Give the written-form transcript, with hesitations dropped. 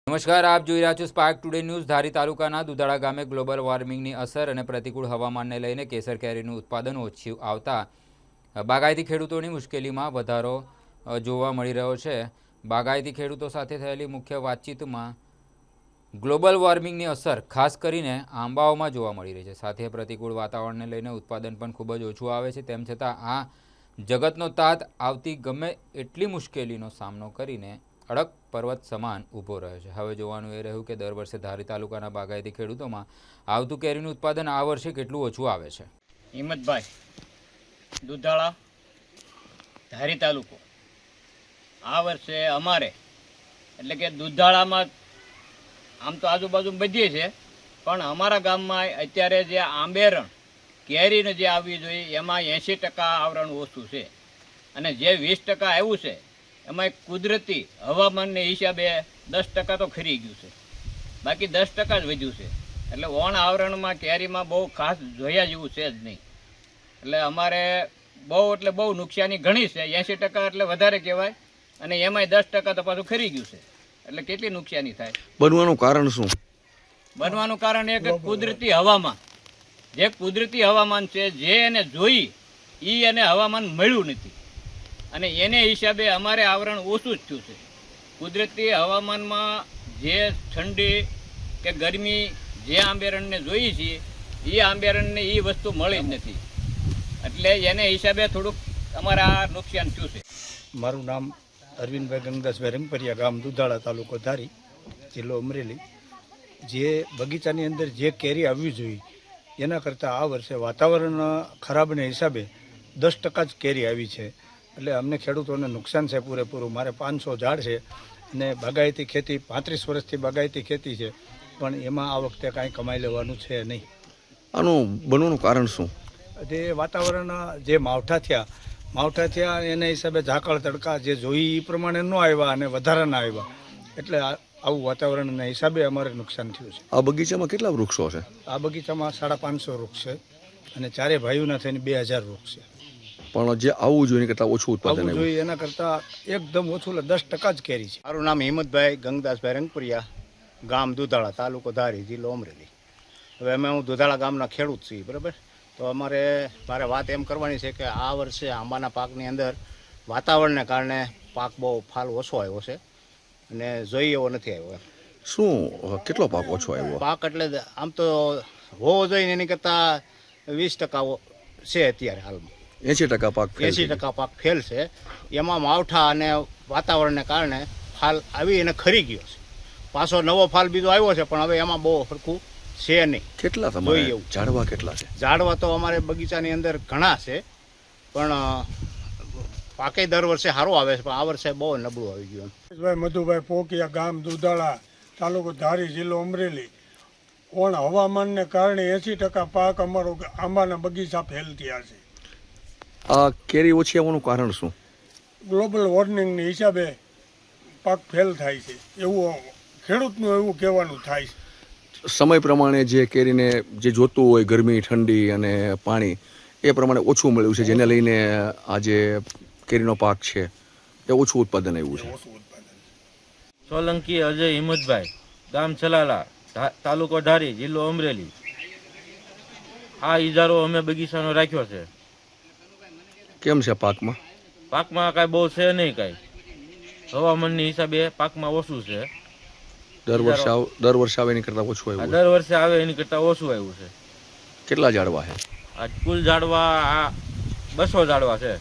નમસ્કાર, આપ જોઈ રહ્યા છો સ્પાર્ક ટુડે ન્યૂઝ। ધારી તાલુકાના દુધાળા ગામે ગ્લોબલ વોર્મિંગની અસર અને પ્રતિકૂળ હવામાનને લઈને કેસર કેરીનું ઉત્પાદન ઓછું આવતા બાગાયતી ખેડૂતોની મુશ્કેલીમાં વધારો જોવા મળી રહ્યો છે। બાગાયતી ખેડૂતો સાથે થયેલી મુખ્ય વાતચીતમાં ગ્લોબલ વોર્મિંગની અસર ખાસ કરીને આંબાઓમાં જોવા મળી રહી છે। સાથે પ્રતિકૂળ વાતાવરણને લઈને ઉત્પાદન પણ ખૂબ જ ઓછું આવે છે। તેમ છતાં આ જગતનો તાત આવતી ગમે એટલી મુશ્કેલીનો સામનો કરીને અડક પર્વત સમાન ઊભો રહ્યો છે। હવે જોવાનું એ રહ્યું કે દર વર્ષે ધારી તાલુકાના બાગાયતી ખેડૂતોમાં આવતું કેરીનું ઉત્પાદન આ વર્ષે કેટલું ઓછું આવે છે। હિંમતભાઈ, દુધાળા, ધારી તાલુકો। આ વર્ષે અમારે એટલે કે દુધાળામાં આમ તો આજુબાજુ બધીએ છે, પણ અમારા ગામમાં અત્યારે જે આંબેરણ કેરીને જે આવવી જોઈએ એમાં 80% આવરણ ઓછું છે, અને જે 20% આવ્યું છે એમાં કુદરતી હવામાનને હિસાબે 10% તો ખરી ગયું છે, બાકી 10% જ વધ્યું છે। એટલે ઓણ આવરણમાં કેરીમાં બહુ ખાસ જોયા જેવું છે જ નહીં। એટલે અમારે બહુ નુકસાની ઘણી છે। 80% એટલે વધારે કહેવાય, અને એમાંય 10% તો પાછું ખરી ગયું છે, એટલે કેટલી નુકસાની થાય। બનવાનું કારણ શું? બનવાનું કારણ એ કે કુદરતી હવામાન, જે કુદરતી હવામાન છે જે એને જોઈ એ એને હવામાન મળ્યું નથી, અને એને હિસાબે અમારે આવરણ ઓછું જ થયું છે। કુદરતી હવામાનમાં જે ઠંડી કે ગરમી જે આંબેરણને જોઈએ છીએ એ આંબેરણને એ વસ્તુ મળી જ નથી, એટલે એને હિસાબે થોડુંક અમારા નુકસાન થયું છે। મારું નામ અરવિંદભાઈ ગંગદાસભાઈ રંગપરિયા, ગામ દુધાળા, તાલુકો ધારી, જિલ્લો અમરેલી। જે બગીચાની અંદર જે કેરી આવવી જોઈએ એના કરતાં આ વર્ષે વાતાવરણ ખરાબને હિસાબે 10% જ કેરી આવી છે, એટલે અમને ખેડૂતોને નુકસાન છે પૂરેપૂરું। મારે 500 ઝાડ છે અને બાગાયતી ખેતી 35 વર્ષથી બાગાયતી ખેતી છે, પણ એમાં આ વખતે કાંઈ કમાઈ લેવાનું છે નહીં। આનું બનવાનું કારણ શું? જે વાતાવરણ જે માવઠા થયા એના હિસાબે ઝાકળ તડકા જે જોઈ એ પ્રમાણે ન આવ્યા અને વધારા ના આવ્યા, એટલે આવું વાતાવરણના હિસાબે અમારે નુકસાન થયું છે। આ બગીચામાં કેટલા વૃક્ષો છે? આ બગીચામાં 550 વૃક્ષ છે અને ચારે ભાઈઓના થઈને 2000 વૃક્ષ છે, પણ જે આવવું જોઈએ કરતાં ઓછું ઉત્પાદન આવવું આવ્યું જોઈએ એના કરતાં એકદમ ઓછું, 10% જ કેરી છે। મારું નામ હિંમતભાઈ ગંગદાસભાઈ રંગપરિયા, ગામ દુધાળા, તાલુકો ધારી, જિલ્લો અમરેલી। હવે હું દુધાળા ગામના ખેડૂત છીએ, બરાબર। તો મારે વાત એમ કરવાની છે કે આ વર્ષે આંબાના પાકની અંદર વાતાવરણને કારણે પાક બહુ ફાલ ઓછો આવ્યો છે, અને જોઈએ એવો નથી આવ્યો। શું કેટલો પાક ઓછો આવ્યો? પાક એટલે આમ તો હોવો જોઈએ એની કરતાં 20% છે અત્યારે હાલમાં। 80% પાક ફેલ થઈ 80% પાક ફેલ છે। એમાં માવઠા અને વાતાવરણને કારણે ફાલ આવી અને ખરી ગયો છે, પાછો નવો ફાલ બીજો આવ્યો છે, પણ હવે એમાં બહુ સરખું છે નહીં। કેટલા તમારે ઝાડવા કેટલા છે? ઝાડવા તો અમારે બગીચાની અંદર ઘણા છે, પણ પાકે દર વર્ષે સારું આવે છે, પણ આ વર્ષે બહુ નબળું આવી ગયું। ભાઈ મધુભાઈ પોકિયા, ગામ દુધાળા, તાલુકો ધારી, જિલ્લો અમરેલી। પણ હવામાનને કારણે 80% પાક અમારો આંબાના બગીચા ફેલ થયા છે। આ કેરી ઓછી આવવાનું કારણ શું? ગ્લોબલ વોર્મિંગની હિસાબે પાક ફેલ થાય છે, એવું ખેડૂતનું એવું કહેવાનું થાય છે। સમય પ્રમાણે જે કેરીને જે જોતું હોય ગરમી, ઠંડી અને પાણી, એ પ્રમાણે ઓછું મળ્યું છે, જેને લઈને આ જે કેરીનો પાક છે એ ઓછું ઉત્પાદન આવ્યું છે। સોલંકી અજય હિંમતભાઈ, ગામ છલાલા, તાલુકો ધારી, જિલ્લો અમરેલી। આ ઇજારો અમે બગીચાનો રાખ્યો છે। કેમ છે પાકમાં? પાકમાં કાંઈ બહુ છે નહીં, કાંઈ હવામાનની હિસાબે પાકમાં ઓછું છે। દર વર્ષે આવે એની કરતાં ઓછું આવ્યું? દર વર્ષે આવે એની કરતાં ઓછું આવ્યું છે। કેટલા ઝાડવા છે? આ કુલ ઝાડવા 200 ઝાડવા છે।